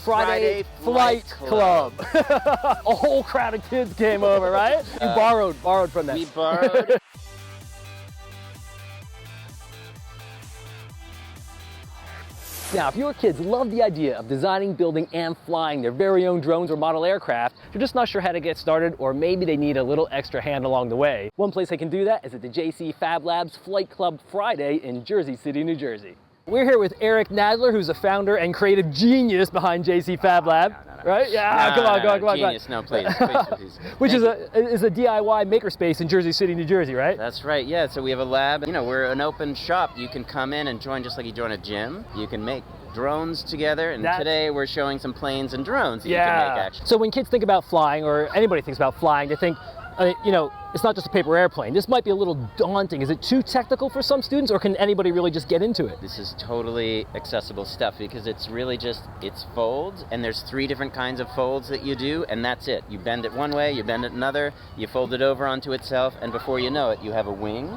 Friday Flight Club. A whole crowd of kids came over, right? You borrowed from that. We borrowed. Now, if your kids love the idea of designing, building, and flying their very own drones or model aircraft, you're just not sure how to get started, or maybe they need a little extra hand along the way, one place they can do that is at the JC Fab Labs Flight Club Friday in Jersey City, New Jersey. We're here with Eric Nadler, who's the founder and creative genius behind JC Fab Lab, right? Yeah, come on. Genius, no, please. Which is a DIY makerspace in Jersey City, New Jersey, right? That's right, yeah. So we have a lab. You know, we're an open shop. You can come in and join just like you join a gym. You can make drones together, and today we're showing some planes and drones that you can make, actually. So when kids think about flying, or anybody thinks about flying, they think, you know, it's not just a paper airplane. This might be a little daunting. Is it too technical for some students, or can anybody really just get into it? This is totally accessible stuff because it's really just, it's folds, and there's 3 different kinds of folds that you do, and that's it. You bend it one way, you bend it another, you fold it over onto itself, and before you know it, you have a wing,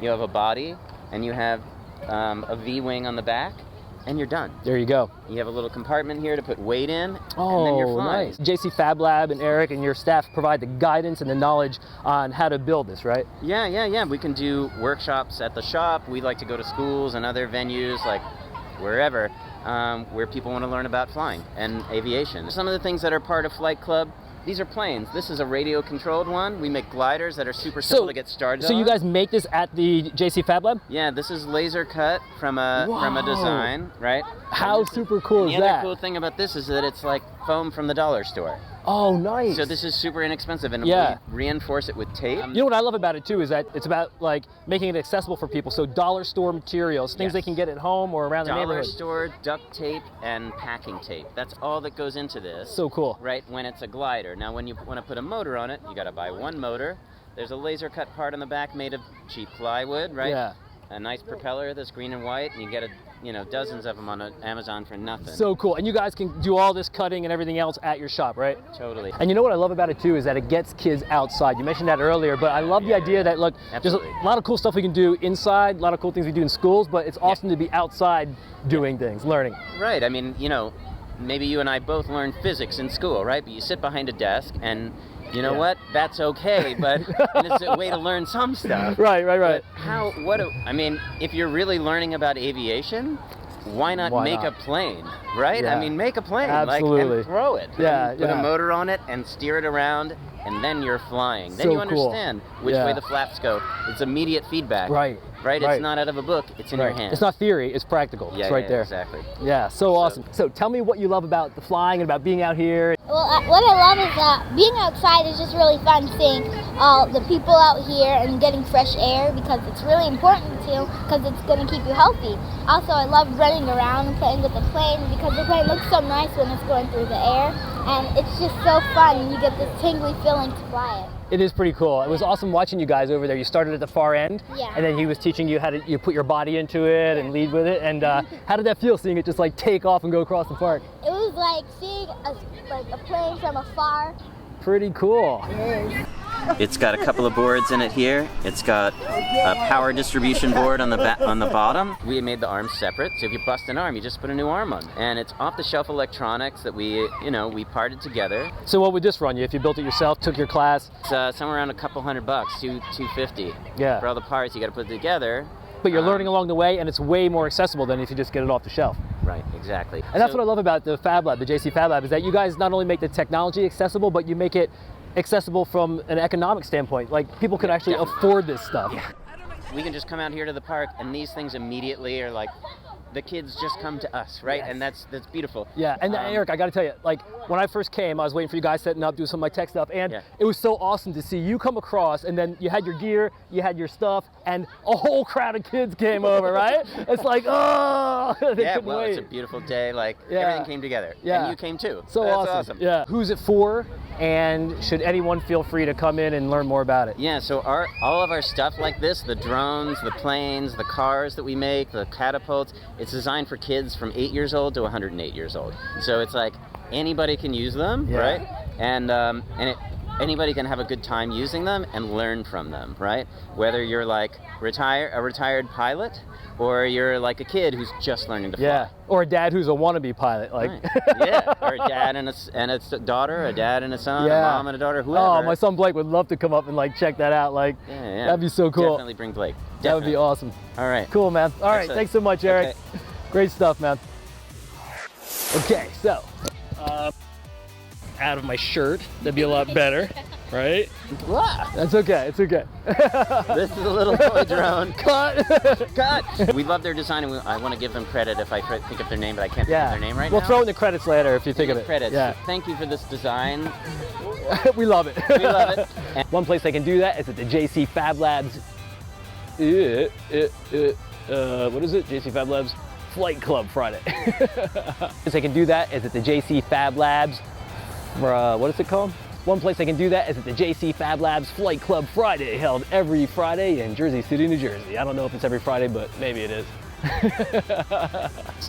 you have a body, and you have a V-wing on the back, and you're done. There you go. You have a little compartment here to put weight in, and then you're flying. Nice. JC Fab Lab and Eric and your staff provide the guidance and the knowledge on how to build this, right? Yeah. We can do workshops at the shop. We like to go to schools and other venues, like wherever, where people want to learn about flying and aviation. Some of the things that are part of Flight Club, these are planes. This is a radio-controlled one. We make gliders that are super simple to get started on. So you guys make this at the JC Fab Lab? Yeah, this is laser cut from a design, right? How super cool is that? The other cool thing about this is that it's like foam from the dollar store. Oh, nice. So this is super inexpensive, and we reinforce it with tape. You know what I love about it too is that it's about like making it accessible for people. So dollar store materials, things they can get at home or around the neighborhood. Dollar store, duct tape, and packing tape. That's all that goes into this. So cool. Right, when it's a glider. Now when you want to put a motor on it, you got to buy one motor. There's a laser cut part on the back made of cheap plywood, right? Yeah. A nice propeller that's green and white, and you get dozens of them on Amazon for nothing. So cool. And you guys can do all this cutting and everything else at your shop, right? Totally. And you know what I love about it too is that it gets kids outside. You mentioned that earlier, but I love the idea that, look, there's a lot of cool stuff we can do inside, a lot of cool things we do in schools, but it's awesome to be outside doing things, learning. Right. I mean, maybe you and I both learned physics in school, right? But you sit behind a desk and you know what? That's okay, but it's a way to learn some stuff. Right. But if you're really learning about aviation, why not make a plane, right? Yeah. I mean, make a plane, absolutely. And throw it. Yeah, Put a motor on it and steer it around, and then you're flying. Then So you understand which way the flaps go. It's immediate feedback. Right. It's not out of a book, it's in your hand. It's not theory, it's practical. It's right there. Exactly. Yeah, so awesome. So tell me what you love about the flying and about being out here. Well, what I love is that being outside is just really fun, seeing all the people out here and getting fresh air, because it's really important because it's going to keep you healthy. Also, I love running around and playing with the plane because the plane looks so nice when it's going through the air, and it's just so fun. You get this tingly feeling to fly it. It is pretty cool. It was awesome watching you guys over there. You started at the far end, and then he was teaching you how to put your body into it and lead with it. And how did that feel, seeing it just like take off and go across the park? It was like seeing a plane from afar. Pretty cool. It is. It's got a couple of boards in it here. It's got a power distribution board on the bottom. We made the arms separate, so if you bust an arm, you just put a new arm on. And it's off-the-shelf electronics that we parted together. So what would this run you if you built it yourself, took your class? It's somewhere around a couple $100, $250. Yeah. For all the parts you got to put together. But you're learning along the way, and it's way more accessible than if you just get it off the shelf. Right, exactly. And that's what I love about the Fab Lab, the JC Fab Lab, is that you guys not only make the technology accessible, but you make it accessible from an economic standpoint. Like, people can actually afford this stuff. Yeah. We can just come out here to the park, and these things immediately are like, the kids just come to us, right? Yes. And that's beautiful. Yeah, and Eric, I got to tell you, like, when I first came, I was waiting for you guys setting up, doing some of my tech stuff, and it was so awesome to see you come across, and then you had your gear, you had your stuff, and a whole crowd of kids came over, right? It's like, oh, yeah, well, it's a beautiful day. Like, everything came together. Yeah. And you came too. So that's awesome. Yeah. Who's it for? And should anyone feel free to come in and learn more about it? Yeah, so all of our stuff like this, the drones, the planes, the cars that we make, the catapults, it's designed for kids from 8 years old to 108 years old. So it's like anybody can use them, right? And anybody can have a good time using them and learn from them, right? Whether you're like a retired pilot, or you're like a kid who's just learning to fly. Yeah, or a dad who's a wannabe pilot, like. Right. Yeah, or a dad and a daughter, a dad and a son, Yeah. a mom and a daughter, whoever. Oh, my son Blake would love to come up and like check that out. Like, Yeah. that'd be so cool. Definitely bring Blake. That would be Definitely. awesome. All right. Cool, man. All right, Excellent. thanks so much, Eric. Okay. Great stuff, man. Okay, so out of my shirt, that'd be a lot better, right? That's okay. It's okay. This is a little toy drone. Cut. Cut. We love their design, and I want to give them credit if I think of their name, but I can't think of their name right We'll now. throw in the credits later if you think of it. Credits. Yeah. Thank you for this design. We love it. We love it. And One place they can do that is at the JC Fab Labs. What is it? JC Fab Labs Flight Club Friday. They can do that is at the JC Fab Labs. What is it called? One place they can do that is at the JC Fab Labs Flight Club Friday, held every Friday in Jersey City, New Jersey. I don't know if it's every Friday, but maybe it is.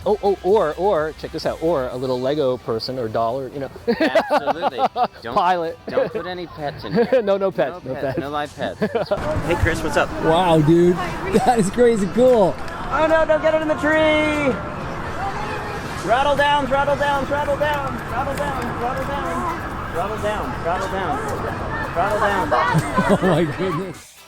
or check this out, or a little Lego person or doll, or, you know. Absolutely. Pilot. Don't put any pets in here. No pets. No pets. No live pets. Hey, Chris, what's up? Wow, dude. That is crazy cool. Oh no, don't get it in the tree! Throttle down, throttle down, throttle down, throttle down, throttle down, throttle down, throttle down, throttle down. Oh my goodness.